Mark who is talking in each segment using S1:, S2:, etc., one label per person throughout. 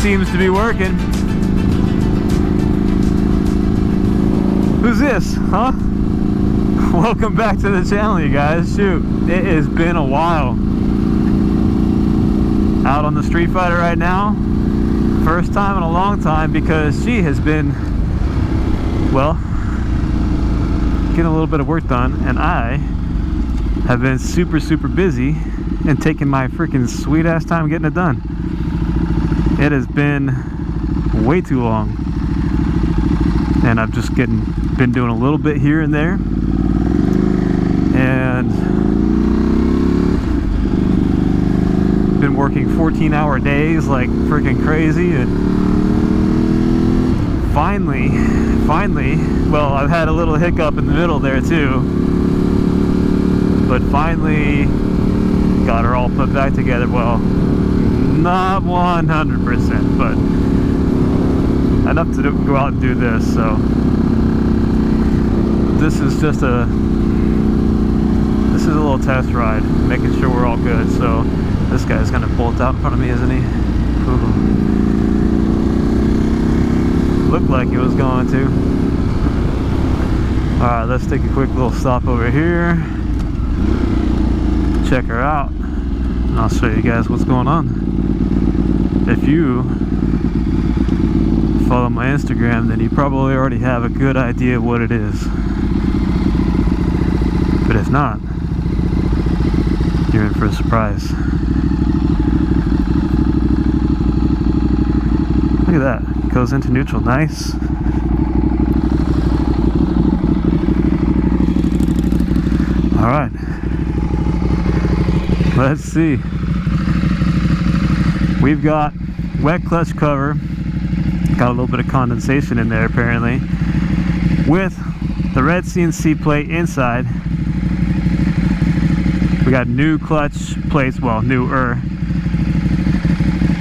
S1: seems to be working. Who's this, huh? Welcome back to the channel, you guys. Shoot, it has been a while. Out on the Street Fighter right now. First time in a long time because she has been, well, getting a little bit of work done, and I have been super busy and taking my freaking sweet ass time getting it done. It has been way too long, and I've just been doing a little bit here and there, and been working 14-hour days like freaking crazy. And finally, well, I've had a little hiccup in the middle there too, but finally got her all put back together. Well, not 100%, but enough to go out and do this. So this is just a little test ride, making sure we're all good. So this guy's gonna bolt out in front of me, isn't he? Ooh. Looked like he was going to. Alright, let's take a quick little stop over here, check her out, and I'll show you guys what's going on. If you follow my Instagram, then you probably already have a good idea of what it is. But if not, you're in for a surprise. Look at that. Goes into neutral. Nice. Alright. Let's see. We've got wet clutch cover. Got a little bit of condensation in there apparently. With the red CNC plate inside. We got new clutch plates, well, newer.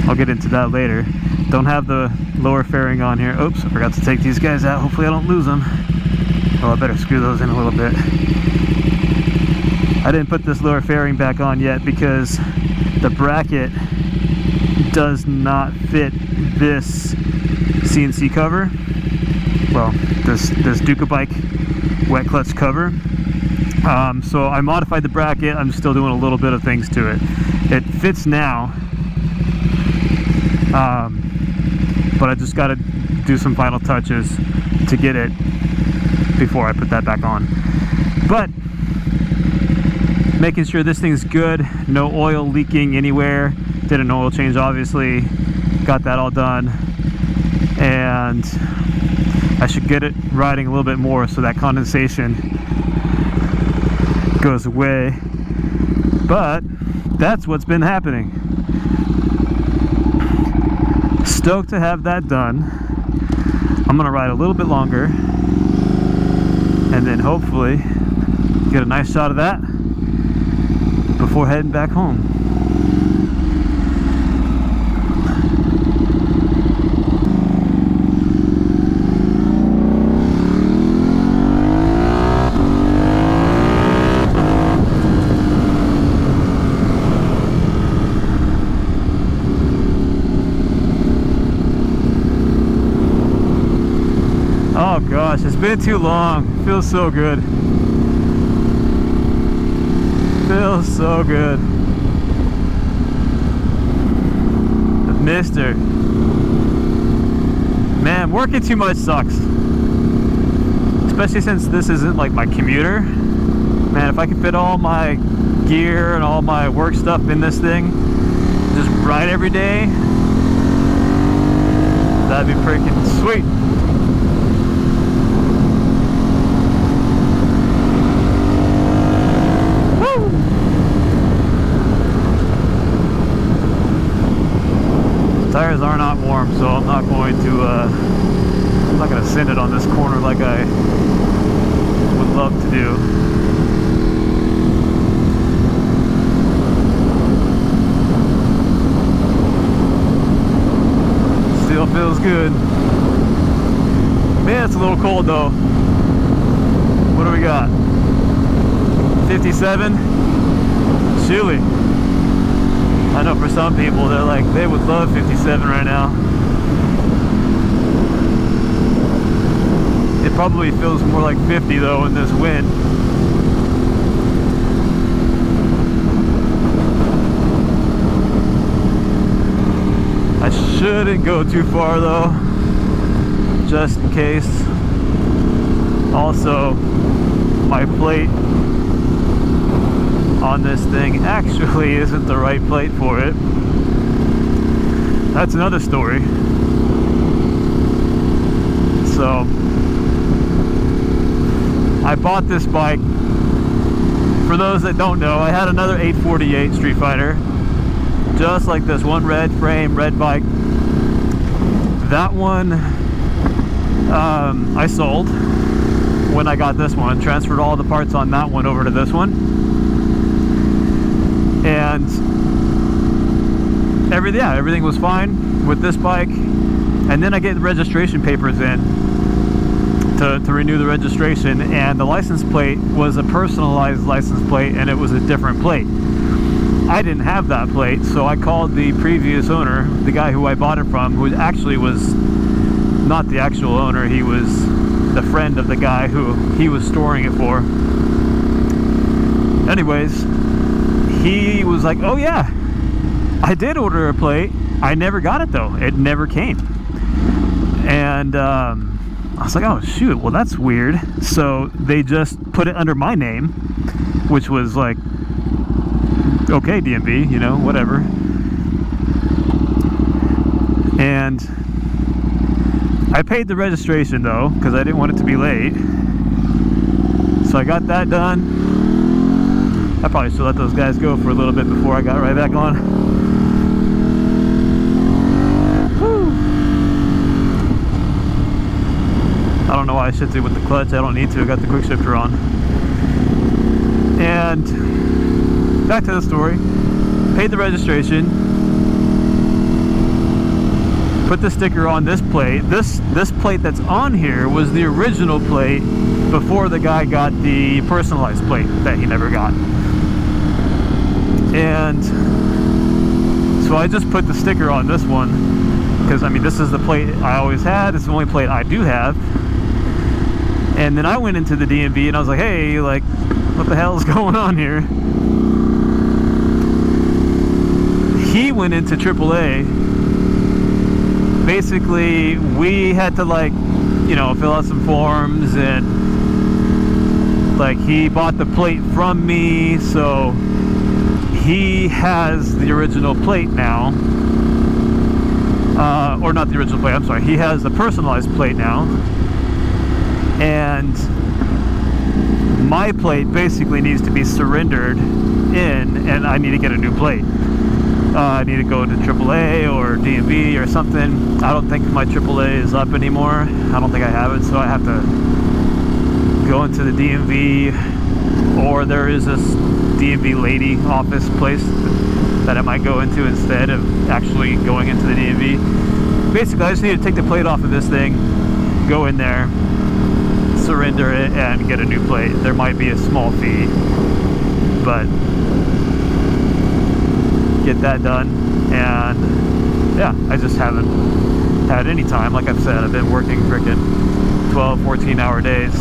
S1: I'll get into that later. Don't have the lower fairing on here. Oops, I forgot to take these guys out. Hopefully I don't lose them. Well, I better screw those in a little bit. I didn't put this lower fairing back on yet because the bracket does not fit this CNC cover. Well, this Ducabike wet clutch cover. So I modified the bracket. I'm still doing a little bit of things to it. It fits now, but I just got to do some final touches to get it before I put that back on. But making sure this thing's good, no oil leaking anywhere. Did an oil change, obviously, got that all done, and I should get it riding a little bit more so that condensation goes away. But that's what's been happening. Stoked to have that done. I'm gonna ride a little bit longer and then hopefully get a nice shot of that before heading back home. Oh gosh, it's been too long. Feels so good. Feels so good. The mister. Man, working too much sucks. Especially since this isn't like my commuter. Man, if I could fit all my gear and all my work stuff in this thing, just ride every day, that'd be freaking sweet. Tires are not warm, so I'm not going to send it on this corner like I would love to do. Still feels good. Man, it's a little cold though. What do we got? 57? Chilly. I know for some people, they're like, they would love 57 right now. It probably feels more like 50 though in this wind. I shouldn't go too far though, just in case. Also, my plate on this thing actually isn't the right plate for it. That's another story. So, I bought this bike. For those that don't know, I had another 848 Street Fighter, just like this one, red frame, red bike. That one I sold when I got this one, transferred all the parts on that one over to this one, and everything was fine with this bike. And then I get the registration papers in to renew the registration, and the license plate was a personalized license plate, and it was a different plate. I didn't have that plate, so I called the previous owner, the guy who I bought it from, who actually was not the actual owner. He was the friend of the guy who he was storing it for. Anyways, he was like, oh yeah, I did order a plate. I never got it though. It never came. And I was like, oh shoot, well that's weird. So they just put it under my name, which was like, okay, DMV, you know, whatever. And I paid the registration though, because I didn't want it to be late. So I got that done. I probably should let those guys go for a little bit before I got right back on. Whew. I don't know why I shifted with the clutch. I don't need to. I got the quick shifter on. And back to the story. Paid the registration. Put the sticker on this plate. This plate that's on here was the original plate before the guy got the personalized plate that he never got. And so I just put the sticker on this one because, I mean, this is the plate I always had. It's the only plate I do have. And then I went into the DMV and I was like, hey, like, what the hell is going on here? He went into AAA. Basically, we had to, like, you know, fill out some forms, and like, he bought the plate from me, so he has the original plate now. Or not the original plate, I'm sorry, he has the personalized plate now. And my plate basically needs to be surrendered in, and I need to get a new plate. I need to go to AAA or DMV or something. I don't think my AAA is up anymore. I don't think I have it, so I have to go into the DMV, or there is this DMV lady office place that I might go into instead of actually going into the DMV. Basically, I just need to take the plate off of this thing, go in there, surrender it, and get a new plate. There might be a small fee, but get that done. And yeah, I just haven't had any time. Like I've said, I've been working freaking 12-14 hour days.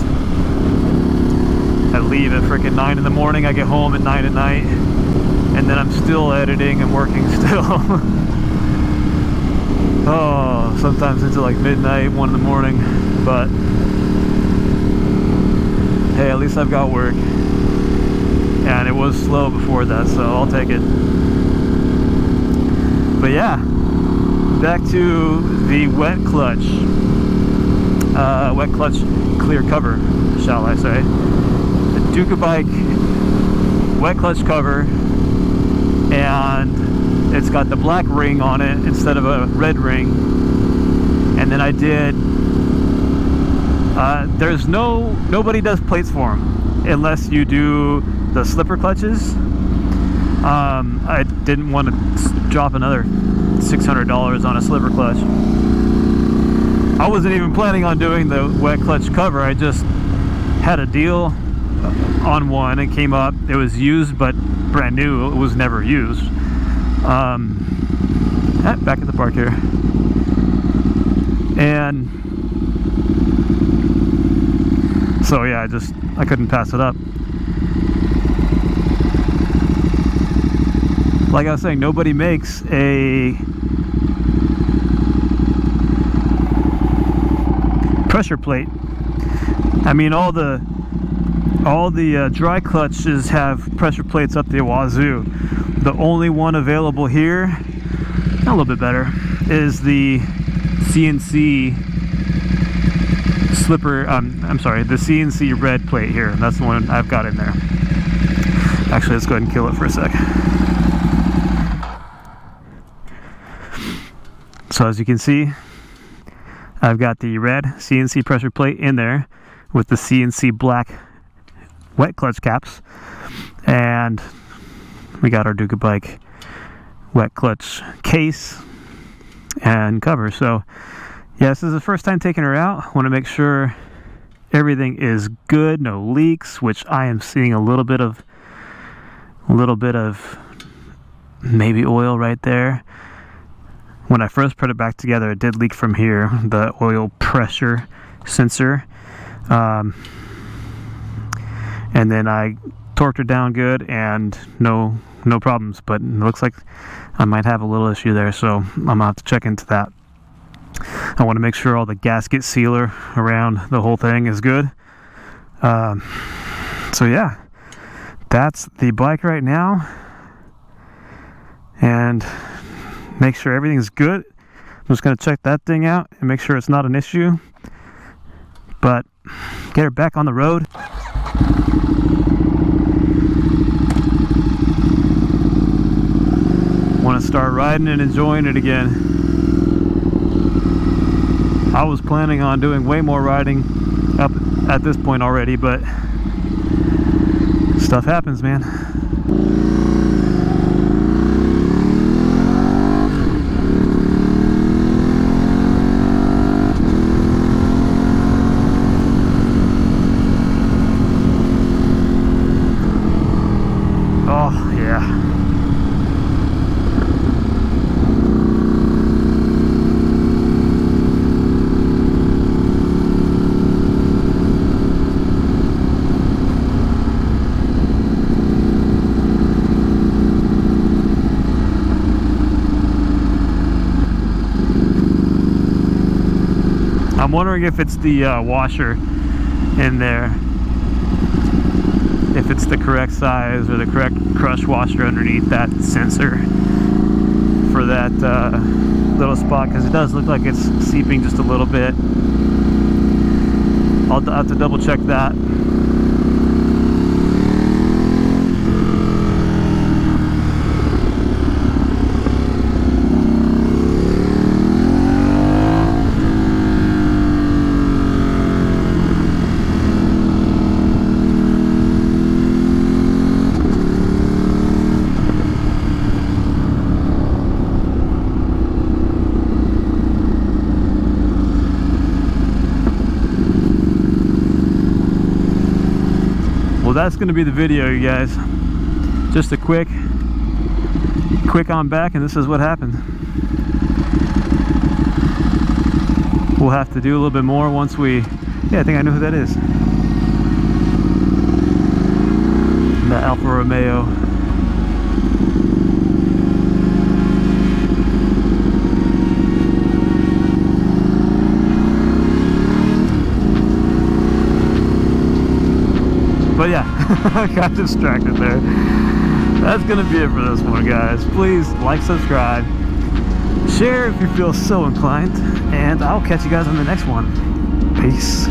S1: I leave at freaking 9 in the morning, I get home at 9 at night, and then I'm still editing and working still. Oh, sometimes into like midnight, 1 in the morning, but hey, at least I've got work. And it was slow before that, so I'll take it. But yeah, back to the wet clutch clear cover, shall I say. The Ducabike wet clutch cover, and it's got the black ring on it instead of a red ring. And then I did, nobody does plates for them unless you do the slipper clutches. I didn't want to drop another $600 on a slipper clutch. I wasn't even planning on doing the wet clutch cover. I just had a deal on one. It came up. It was used but brand new. It was never used. Back at the park here. And so yeah, I couldn't pass it up. Like I was saying, nobody makes a pressure plate. I mean, all the dry clutches have pressure plates up the wazoo. The only one available here, a little bit better, is the CNC slipper. I'm sorry, the CNC red plate here. That's the one I've got in there. Actually, let's go ahead and kill it for a sec. So as you can see, I've got the red CNC pressure plate in there with the CNC black wet clutch caps, and we got our Ducabike wet clutch case and cover. So yeah, this is the first time taking her out. I want to make sure everything is good, no leaks, which I am seeing a little bit of maybe oil right there. When I first put it back together, it did leak from here, the oil pressure sensor. And then I torqued her down good and no problems, but it looks like I might have a little issue there, so I'm gonna have to check into that. I want to make sure all the gasket sealer around the whole thing is good. So yeah, that's the bike right now, and make sure everything's good. I'm just going to check that thing out and make sure it's not an issue, but get her back on the road. Want to start riding and enjoying it again. I was planning on doing way more riding up at this point already, but stuff happens, man. Oh, yeah. I'm wondering if it's the washer in there, if it's the correct size or the correct crush washer underneath that sensor for that little spot, because it does look like it's seeping just a little bit. I'll have to double check that. Well, that's going to be the video, you guys. Just a quick on back, and this is what happened. We'll have to do a little bit more once we... Yeah, I think I know who that is. The Alfa Romeo. But yeah, I got distracted there. That's gonna be it for this one, guys. Please like, subscribe, share if you feel so inclined, and I'll catch you guys on the next one. Peace.